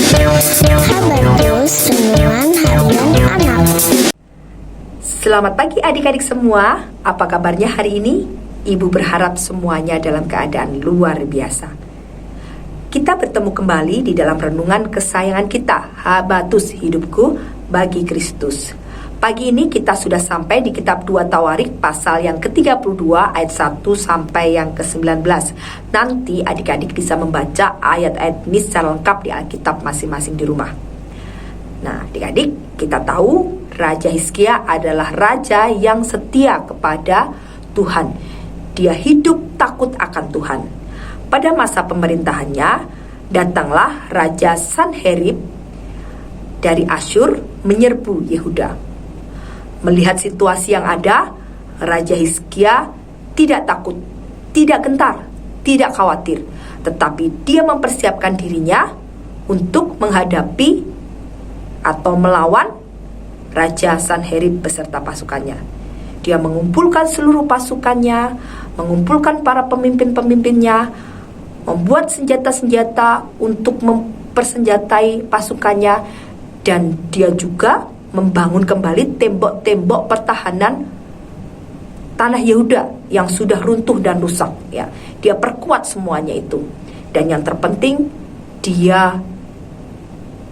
Habarus Renungan Harian Anak. Selamat pagi adik-adik semua. Apa kabarnya hari ini? Ibu berharap semuanya dalam keadaan luar biasa. Kita bertemu kembali di dalam renungan kesayangan kita, Habatus Hidupku bagi Kristus. Pagi ini kita sudah sampai di kitab 2 Tawarik pasal yang ke-32 ayat 1 sampai yang ke-19. Nanti adik-adik bisa membaca ayat-ayat ini secara lengkap di Alkitab masing-masing di rumah. Nah adik-adik, kita tahu Raja Hizkia adalah raja yang setia kepada Tuhan. Dia hidup takut akan Tuhan. Pada masa pemerintahannya, datanglah Raja Sanherib dari Asyur menyerbu Yehuda. Melihat situasi yang ada, Raja Hizkia tidak takut, tidak gentar, tidak khawatir, tetapi dia mempersiapkan dirinya untuk menghadapi atau melawan Raja Sanherib beserta pasukannya. Dia mengumpulkan seluruh pasukannya, mengumpulkan para pemimpin-pemimpinnya, membuat senjata-senjata untuk mempersenjatai pasukannya, dan dia juga membangun kembali tembok-tembok pertahanan tanah Yehuda yang sudah runtuh dan rusak. Ya, dia perkuat semuanya itu. Dan yang terpenting, dia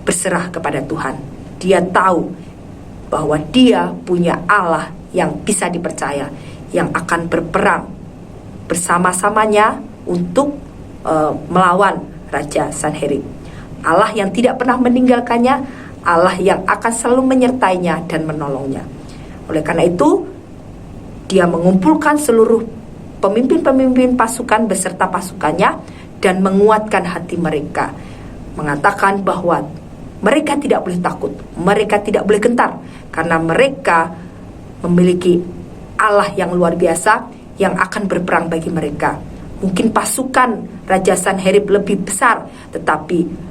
berserah kepada Tuhan. Dia tahu bahwa dia punya Allah yang bisa dipercaya, yang akan berperang bersama-samanya untuk melawan Raja Sanherib. Allah yang tidak pernah meninggalkannya, Allah yang akan selalu menyertainya dan menolongnya. Oleh karena itu, dia mengumpulkan seluruh pemimpin-pemimpin pasukan beserta pasukannya dan menguatkan hati mereka, mengatakan bahwa mereka tidak boleh takut, mereka tidak boleh gentar, karena mereka memiliki Allah yang luar biasa yang akan berperang bagi mereka. Mungkin pasukan Raja Sanherib lebih besar, tetapi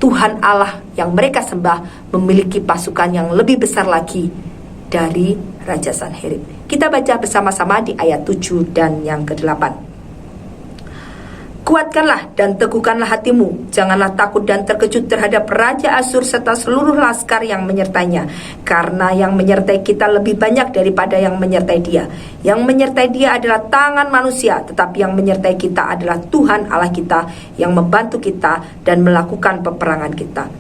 Tuhan Allah yang mereka sembah memiliki pasukan yang lebih besar lagi dari Raja Sanherib. Kita baca bersama-sama di ayat 7 dan yang ke-8. Kuatkanlah dan teguhkanlah hatimu, janganlah takut dan terkejut terhadap Raja Asyur serta seluruh laskar yang menyertainya, karena yang menyertai kita lebih banyak daripada yang menyertai dia. Yang menyertai dia adalah tangan manusia, tetapi yang menyertai kita adalah Tuhan Allah kita yang membantu kita dan melakukan peperangan kita.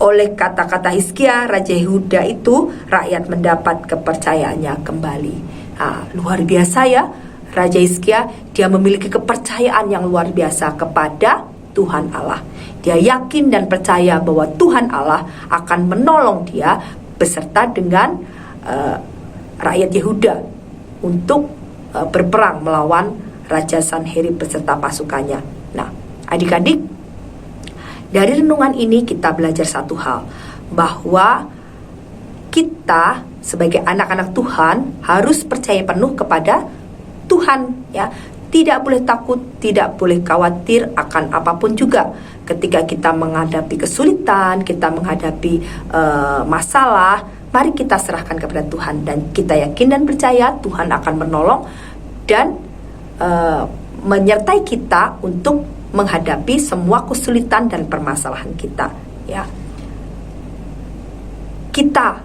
Oleh kata-kata Hizkia, Raja Yehuda itu, rakyat mendapat kepercayaannya kembali. Luar biasa ya. Raja Hizkia, dia memiliki kepercayaan yang luar biasa kepada Tuhan Allah. Dia yakin dan percaya bahwa Tuhan Allah akan menolong dia beserta dengan rakyat Yehuda untuk berperang melawan Raja Sanherib beserta pasukannya. Nah, adik-adik, dari renungan ini kita belajar satu hal, bahwa kita sebagai anak-anak Tuhan harus percaya penuh kepada Tuhan, ya. Tidak boleh takut, tidak boleh khawatir akan apapun juga. Ketika kita menghadapi kesulitan, kita menghadapi masalah, mari kita serahkan kepada Tuhan, dan kita yakin dan percaya Tuhan akan menolong dan menyertai kita untuk menghadapi semua kesulitan dan permasalahan kita, ya. Kita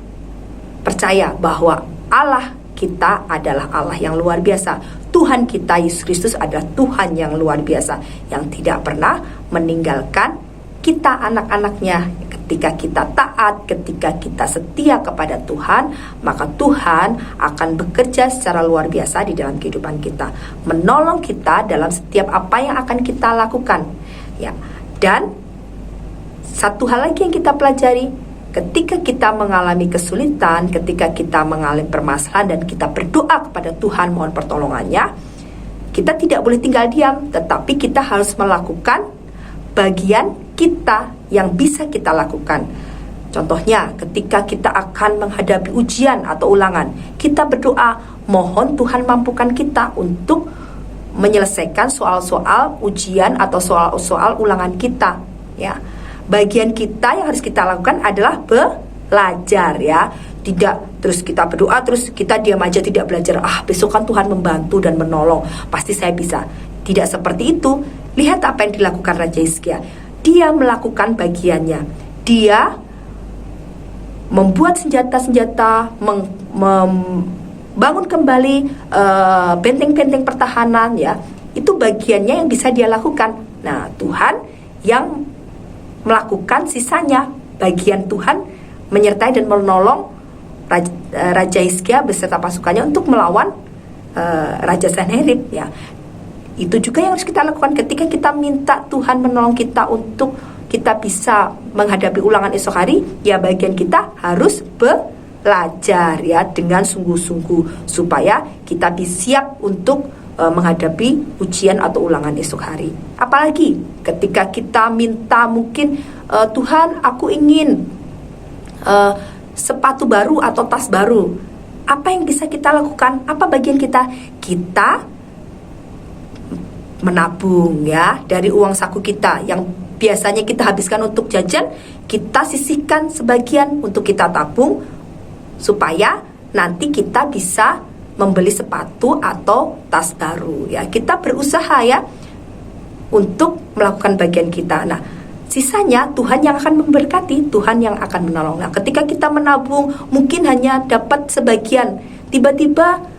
percaya bahwa Allah kita adalah Allah yang luar biasa. Tuhan kita Yesus Kristus adalah Tuhan yang luar biasa, yang tidak pernah meninggalkan kita anak-anaknya. Ketika kita taat, ketika kita setia kepada Tuhan, maka Tuhan akan bekerja secara luar biasa di dalam kehidupan kita, menolong kita dalam setiap apa yang akan kita lakukan, ya. Dan satu hal lagi yang kita pelajari, ketika kita mengalami kesulitan, ketika kita mengalami permasalahan dan kita berdoa kepada Tuhan mohon pertolongannya, kita tidak boleh tinggal diam, tetapi kita harus melakukan bagian kita yang bisa kita lakukan. Contohnya, ketika kita akan menghadapi ujian atau ulangan, kita berdoa, mohon Tuhan mampukan kita untuk menyelesaikan soal-soal ujian atau soal-soal ulangan kita, ya. Bagian kita yang harus kita lakukan adalah belajar, ya. Tidak terus kita berdoa terus kita diam aja tidak belajar. Besok kan Tuhan membantu dan menolong, pasti saya bisa. Tidak seperti itu. Lihat apa yang dilakukan Raja Hizkia. Dia melakukan bagiannya. Dia membuat senjata-senjata, membangun kembali benteng-benteng pertahanan, ya. Itu bagiannya yang bisa dia lakukan. Nah, Tuhan yang melakukan sisanya. Bagian Tuhan menyertai dan menolong Raja Hizkia beserta pasukannya untuk melawan Raja Sanherib, ya. Itu juga yang harus kita lakukan ketika kita minta Tuhan menolong kita untuk kita bisa menghadapi ulangan esok hari. Ya, bagian kita harus belajar, ya, dengan sungguh-sungguh supaya kita bisa siap untuk menghadapi ujian atau ulangan esok hari. Apalagi ketika kita minta mungkin Tuhan, aku ingin sepatu baru atau tas baru. Apa yang bisa kita lakukan? Apa bagian kita? Kita menabung, ya, dari uang saku kita yang biasanya kita habiskan untuk jajan, kita sisihkan sebagian untuk kita tabung supaya nanti kita bisa membeli sepatu atau tas baru, ya. Kita berusaha, ya, untuk melakukan bagian kita. Nah, sisanya Tuhan yang akan memberkati, Tuhan yang akan menolong. Nah, ketika kita menabung mungkin hanya dapat sebagian, tiba-tiba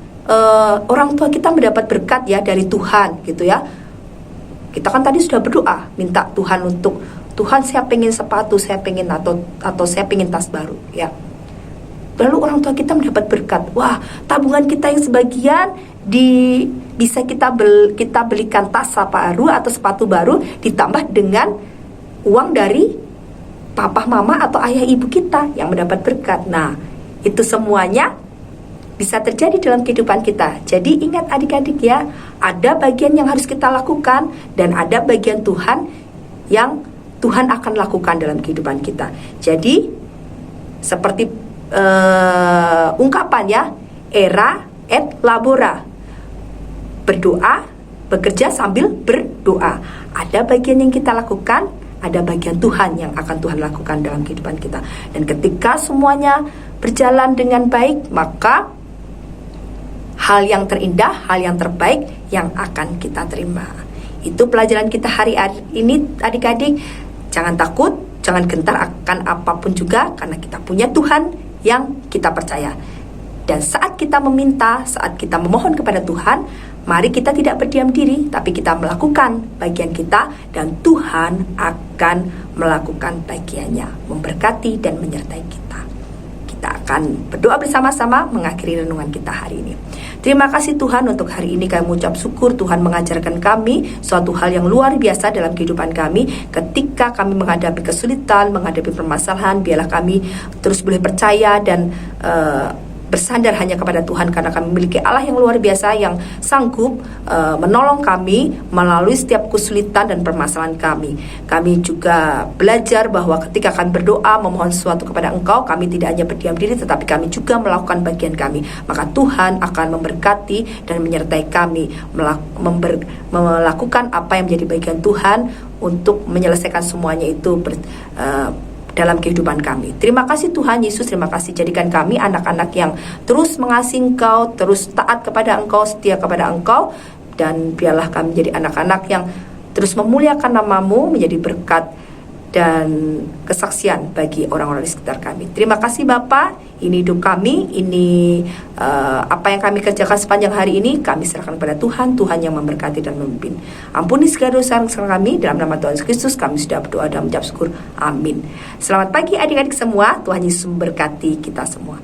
orang tua kita mendapat berkat, ya, dari Tuhan, gitu, ya. Kita kan tadi sudah berdoa minta Tuhan untuk, Tuhan, saya pengen sepatu, saya pengen atau saya pengen tas baru, ya. Lalu orang tua kita mendapat berkat. Wah, tabungan kita yang sebagian bisa kita belikan tas baru atau sepatu baru, ditambah dengan uang dari papa, mama atau ayah ibu kita yang mendapat berkat. Nah, itu semuanya bisa terjadi dalam kehidupan kita. Jadi ingat adik-adik, ya, ada bagian yang harus kita lakukan dan ada bagian Tuhan yang Tuhan akan lakukan dalam kehidupan kita. Jadi seperti ungkapan, ya, era et labora, berdoa, bekerja sambil berdoa. Ada bagian yang kita lakukan, ada bagian Tuhan yang akan Tuhan lakukan dalam kehidupan kita. Dan ketika semuanya berjalan dengan baik, maka hal yang terindah, hal yang terbaik yang akan kita terima. Itu pelajaran kita hari ini, adik-adik. Jangan takut, jangan gentar akan apapun juga, karena kita punya Tuhan yang kita percaya. Dan saat kita meminta, saat kita memohon kepada Tuhan, mari kita tidak berdiam diri, tapi kita melakukan bagian kita, dan Tuhan akan melakukan bagiannya, memberkati dan menyertai kita. Kita akan berdoa bersama-sama mengakhiri renungan kita hari ini. Terima kasih Tuhan, untuk hari ini kami mengucap syukur Tuhan mengajarkan kami suatu hal yang luar biasa dalam kehidupan kami. Ketika kami menghadapi kesulitan, menghadapi permasalahan, biarlah kami terus boleh percaya dan bersandar hanya kepada Tuhan, karena kami memiliki Allah yang luar biasa yang sanggup menolong kami melalui setiap kesulitan dan permasalahan kami. Kami juga belajar bahwa ketika kami berdoa memohon sesuatu kepada Engkau, kami tidak hanya berdiam diri, tetapi kami juga melakukan bagian kami. Maka Tuhan akan memberkati dan menyertai kami melakukan apa yang menjadi bagian Tuhan untuk menyelesaikan semuanya itu dalam kehidupan kami. Terima kasih Tuhan Yesus, terima kasih, jadikan kami anak-anak yang terus mengasihi Engkau, terus taat kepada Engkau, setia kepada Engkau, dan biarlah kami menjadi anak-anak yang terus memuliakan nama-Mu, menjadi berkat dan kesaksian bagi orang-orang di sekitar kami. Terima kasih Bapa, ini hidup kami, ini apa yang kami kerjakan sepanjang hari ini, kami serahkan kepada Tuhan, Tuhan yang memberkati dan memimpin. Ampuni segala dosa kami, dalam nama Tuhan Yesus Kristus kami sudah berdoa dan mengucap syukur. Amin. Selamat pagi adik-adik semua, Tuhan Yesus memberkati kita semua.